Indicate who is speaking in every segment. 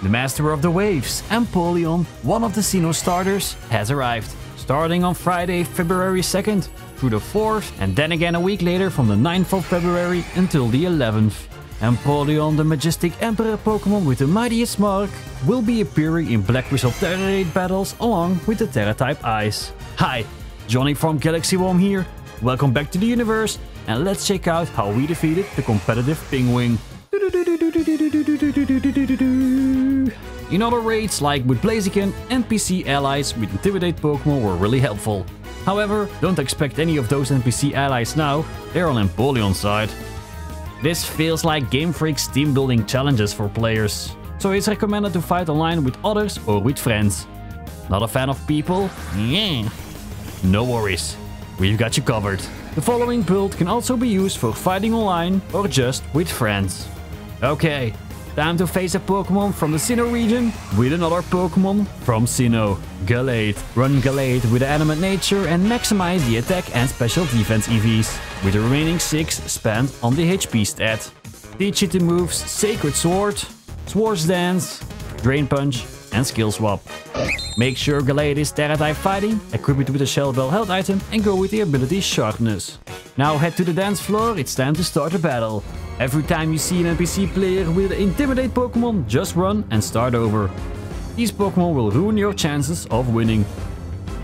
Speaker 1: The Master of the Waves, Empoleon, one of the Sinnoh starters, has arrived. Starting on Friday, February 2nd through the 4th, and then again a week later from the 9th of February until the 11th. Empoleon, the majestic Emperor Pokémon with the Mightiest Mark, will be appearing in Black Crystal Tera-type battles along with the Tera-type Ice. Hi, Jonny from Galaxy Worm here. Welcome back to the universe, and let's check out how we defeated the competitive Pingwing. In other raids, like with Blaziken, NPC allies with Intimidate Pokémon were really helpful. However, don't expect any of those NPC allies now, they're on Empoleon's side. This feels like Game Freak's team building challenges for players, so it's recommended to fight online with others or with friends. Not a fan of people? Yeah. No worries, we've got you covered. The following build can also be used for fighting online or just with friends. Okay, time to face a Pokémon from the Sinnoh region with another Pokémon from Sinnoh, Gallade. Run Gallade with Animate Nature and maximize the attack and special defense EVs, with the remaining 6 spent on the HP stat. Teach it the moves Sacred Sword, Swords Dance, Drain Punch and Skill Swap. Make sure Gallade is Tera-type fighting, equip it with a Shell Bell health item and go with the ability Sharpness. Now head to the dance floor, it's time to start a battle. Every time you see an NPC player with an Intimidate Pokémon, just run and start over. These Pokémon will ruin your chances of winning.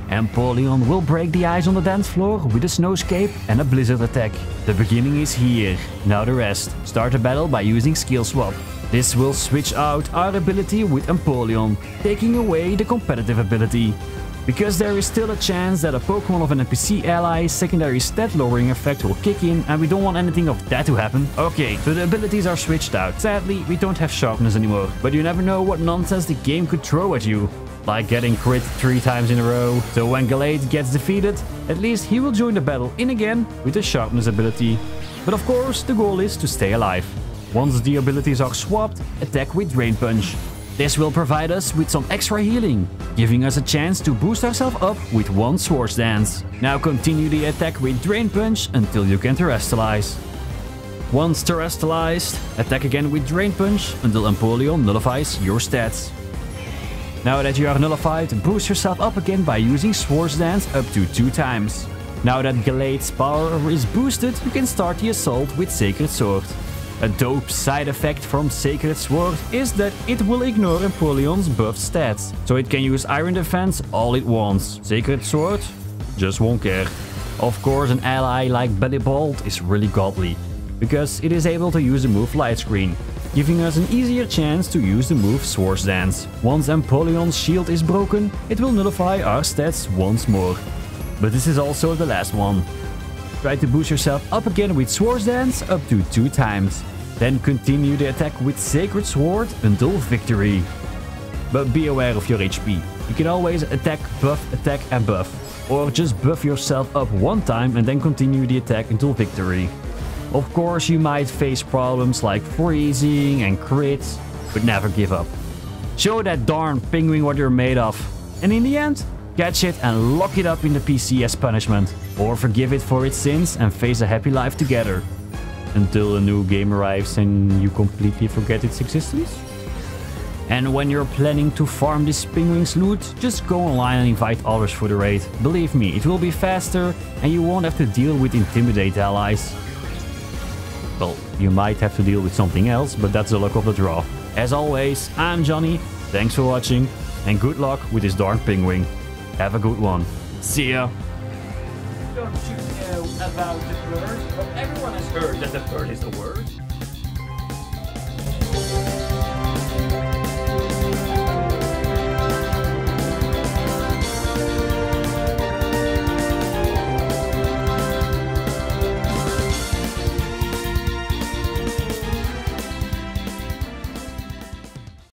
Speaker 1: Empoleon will break the ice on the dance floor with a Snowscape and a Blizzard attack. The beginning is here, now the rest. Start a battle by using Skill Swap. This will switch out our ability with Empoleon, taking away the competitive ability. Because there is still a chance that a Pokémon of an NPC ally's secondary stat lowering effect will kick in, and we don't want anything of that to happen. Okay, so the abilities are switched out. Sadly, we don't have Sharpness anymore, but you never know what nonsense the game could throw at you. Like getting crit 3 times in a row. So when Gallade gets defeated, at least he will join the battle in again with the Sharpness ability. But of course, the goal is to stay alive. Once the abilities are swapped, attack with Drain Punch. This will provide us with some extra healing, giving us a chance to boost ourselves up with 1 Swords Dance. Now continue the attack with Drain Punch until you can Terrestrialize. Once Terrestrialized, attack again with Drain Punch until Empoleon nullifies your stats. Now that you are nullified, boost yourself up again by using Swords Dance up to 2 times. Now that Gallade's power is boosted, you can start the assault with Sacred Sword. A dope side effect from Sacred Sword is that it will ignore Empoleon's buffed stats, so it can use Iron Defense all it wants. Sacred Sword just won't care. Of course, an ally like Bellibolt is really godly, because it is able to use the move Light Screen, giving us an easier chance to use the move Swords Dance. Once Empoleon's shield is broken, it will nullify our stats once more. But this is also the last one. Try to boost yourself up again with Swords Dance up to 2 times. Then continue the attack with Sacred Sword until victory. But be aware of your HP. You can always attack and buff. Or just buff yourself up 1 time and then continue the attack until victory. Of course you might face problems like freezing and crits, but never give up. Show that darn Pingwing what you're made of. And in the end, catch it and lock it up in the PC as punishment. Or forgive it for its sins and face a happy life together. Until a new game arrives and you completely forget its existence. And when you're planning to farm this Pingwing's loot, just go online and invite others for the raid. Believe me, it will be faster and you won't have to deal with Intimidate allies. Well, you might have to deal with something else, but that's the luck of the draw. As always, I'm Jonny, thanks for watching, and good luck with this darn Pingwing. Have a good one. See ya! Don't you know about the bird? Well, everyone has heard that the bird is the word.